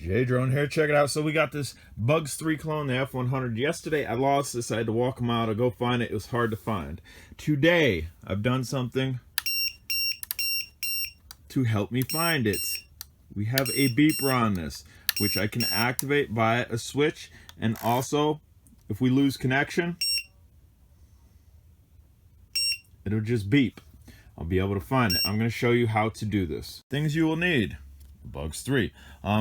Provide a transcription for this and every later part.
Drone here. Check it out. So we got this Bugs 3 clone, the F100. Yesterday I lost this. I had to walk them out. I go find it. It was hard to find. Today I've done something to help me find it. We have a beeper on this, which I can activate via a switch, and also if we lose connection, it'll just beep. I'll be able to find it. I'm going to show you how to do this. Things you will need. Bugs 3.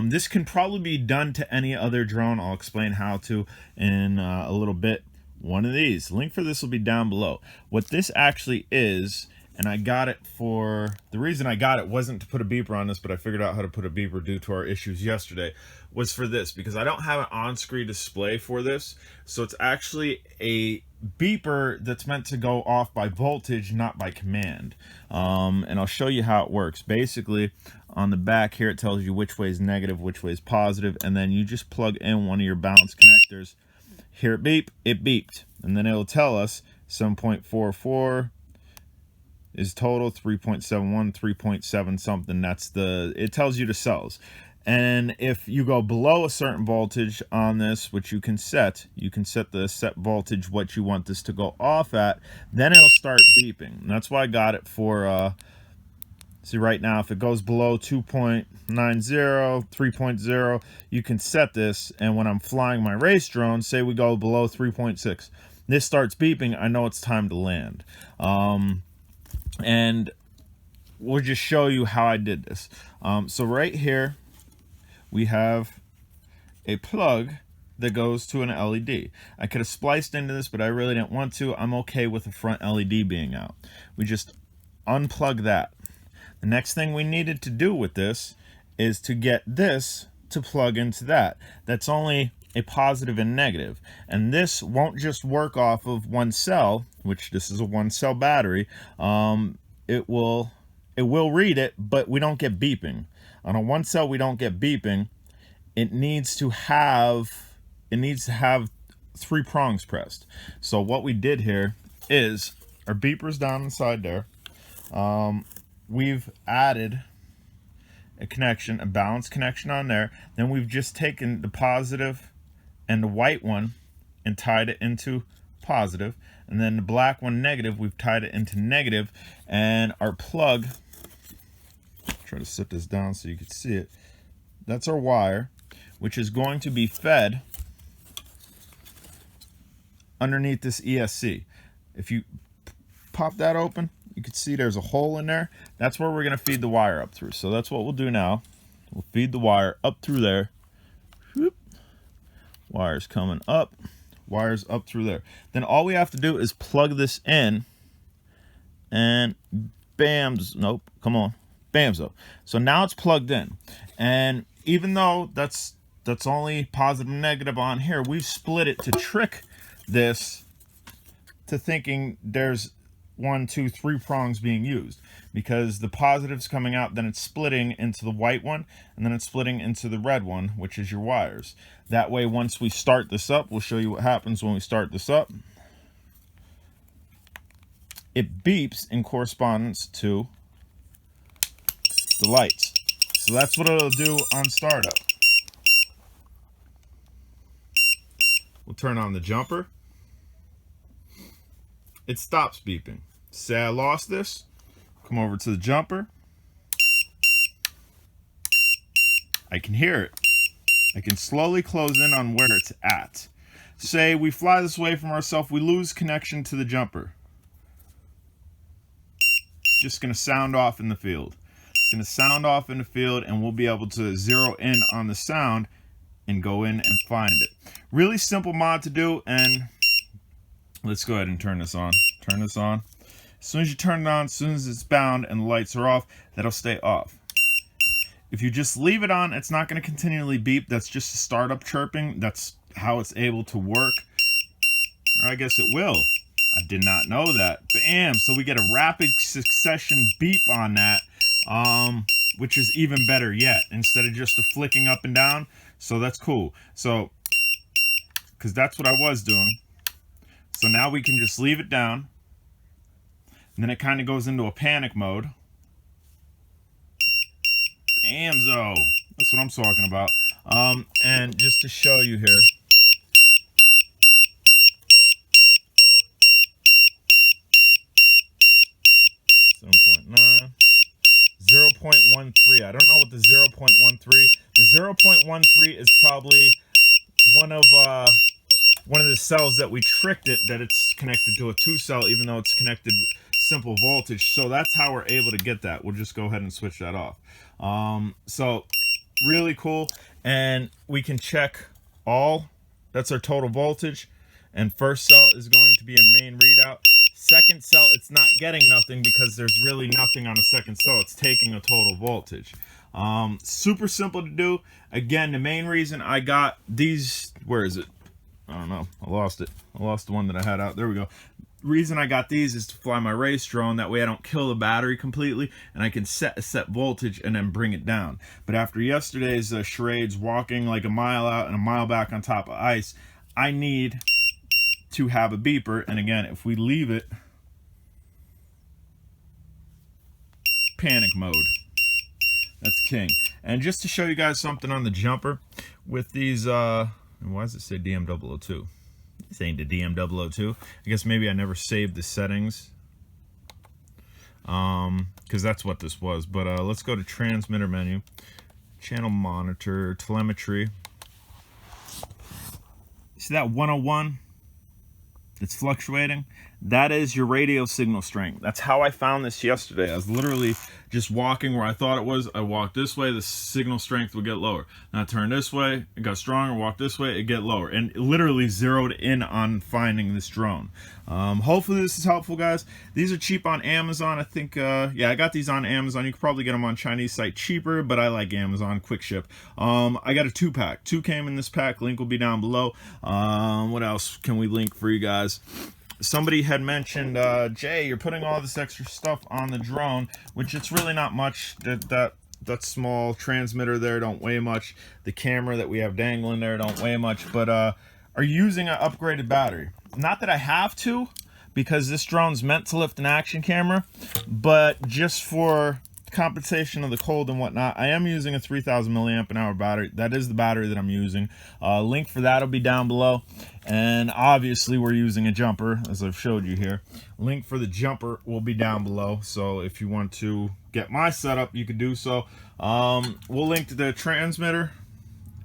This can probably be done to any other drone. I'll explain how to in a little bit. One of these. Link for this will be down below. What this actually is, and I got it for, the reason I got it wasn't to put a beeper on this, but I figured out how to put a beeper due to our issues yesterday, was for this, because I don't have an on-screen display for this. So it's actually a beeper that's meant to go off by voltage, not by command. And I'll show you how it works. Basically, on the back here, it tells you which way is negative, which way is positive, and then you just plug in one of your balance connectors. Hear it beep, it beeped. And then it'll tell us 7.44 is total, 3.71, 3.7 something. That's the, it tells you the cells. And if you go below a certain voltage on this, which you can set the set voltage what you want this to go off at, then it'll start beeping. And that's why I got it for, see right now, if it goes below 2.90, 3.0, you can set this, and when I'm flying my race drone, say we go below 3.6, this starts beeping, I know it's time to land. And we'll just show you how I did this. So right here, we have a plug that goes to an LED. I could have spliced into this, but I really didn't want to. I'm okay with the front LED being out. We just unplug that. The next thing we needed to do with this is to get this to plug into that. That's only a positive and negative. And this won't just work off of one cell, which this is a one cell battery. It will read it, but we don't get beeping. On a one cell, we don't get beeping. It needs to have 3 prongs pressed. So what we did here is our beeper's down inside there. We've added a connection, a balanced connection on there. Then we've just taken the positive and the white one and tied it into positive. And then the black one, negative, we've tied it into negative. And our plug, try to sit this down so you can see it. That's our wire, which is going to be fed underneath this ESC. If you pop that open, you can see there's a hole in there. That's where we're going to feed the wire up through. So that's what we'll do now. We'll feed the wire up through there. Whoop. Wire's coming up. Wire's up through there. Then all we have to do is plug this in, and bams, nope, come on, bamzo. So now it's plugged in, and even though that's only positive and negative on here, we've split it to trick this to thinking there's 1, 2, 3 prongs being used, because the positive's coming out, then it's splitting into the white one, and then it's splitting into the red one, which is your wires. That way, once we start this up, we'll show you what happens when we start this up. It beeps in correspondence to the lights. So that's what it'll do on startup. We'll turn on the jumper. It stops beeping. Say I lost this, come over to the jumper. I can hear it. I can slowly close in on where it's at. Say we fly this away from ourselves, we lose connection to the jumper. It's just going to sound off in the field. It's going to sound off in the field, and we'll be able to zero in on the sound and go in and find it. Really simple mod to do, and let's go ahead and turn this on. Turn this on. As soon as you turn it on, as soon as it's bound and the lights are off, that'll stay off. If you just leave it on, it's not going to continually beep. That's just a startup chirping. That's how it's able to work. Or I guess it will. I did not know that. Bam! So we get a rapid succession beep on that, which is even better yet, instead of just a flicking up and down. So that's cool. So, because that's what I was doing. So now we can just leave it down. And then it kind of goes into a panic mode. Bamzo. That's what I'm talking about. And just to show you here, 7.9, 0.13. I don't know what the 0.13. The 0.13 is probably one of the cells that we tricked it that it's connected to a 2-cell, even though it's connected simple voltage. So that's how we're able to get that. We'll just go ahead and switch that off. So really cool, and we can check all. That's our total voltage, and first cell is going to be a main readout. Second cell, it's not getting nothing because there's really nothing on the second cell. It's taking a total voltage. Super simple to do. Again, the main reason I got these, where is it? I don't know. I lost it. I lost the one that I had out. There we go. Reason I got these is to fly my race drone. That way I don't kill the battery completely, and I can set a set voltage and then bring it down. But after yesterday's charades, walking like a mile out and a mile back on top of ice, I need to have a beeper. And again, if we leave it panic mode, that's king. And just to show you guys something on the jumper with these why does it say DM002? This ain't the DM002. I guess maybe I never saved the settings, because that's what this was. But let's go to transmitter menu, channel monitor, telemetry. See that 101? It's fluctuating. That is your radio signal strength. That's how I found this yesterday. I was literally just walking where I thought it was. I walked this way, the signal strength would get lower. Now I turned this way, it got stronger. Walked this way, it get lower. And it literally zeroed in on finding this drone. Hopefully this is helpful, guys. These are cheap on Amazon. I think, yeah, I got these on Amazon. You could probably get them on Chinese site cheaper, but I like Amazon quick ship. I got a 2-pack. 2 came in this pack. Link will be down below. What else can we link for you guys? Somebody had mentioned, Jay, you're putting all this extra stuff on the drone, which it's really not much. That small transmitter there don't weigh much. The camera that we have dangling there don't weigh much. But are you using an upgraded battery? Not that I have to, because this drone's meant to lift an action camera, but just for compensation of the cold and whatnot, I am using a 3000 milliamp an hour battery. That is the battery that I'm using. Link for that will be down below. And obviously we're using a jumper, as I've showed you here. Link for the jumper will be down below, so if you want to get my setup, you can do so. We'll link to the transmitter,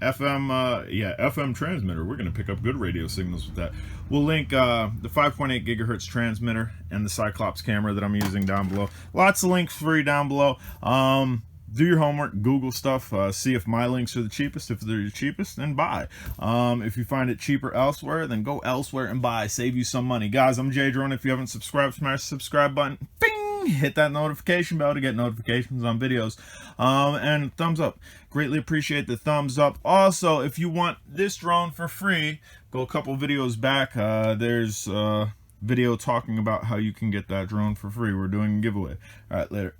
FM transmitter. We're going to pick up good radio signals with that. We'll link the 5.8 gigahertz transmitter and the Cyclops camera that I'm using down below. Lots of links for you down below. Do your homework, Google stuff, see if my links are the cheapest. If they're the cheapest, then buy. If you find it cheaper elsewhere, then go elsewhere and buy. Save you some money. Guys, I'm Jay Drone. If you haven't subscribed, smash the subscribe button. Bing! Hit that notification bell to get notifications on videos. And thumbs up. Greatly appreciate the thumbs up. Also, if you want this drone for free, go a couple videos back. There's a video talking about how you can get that drone for free. We're doing a giveaway. All right, later.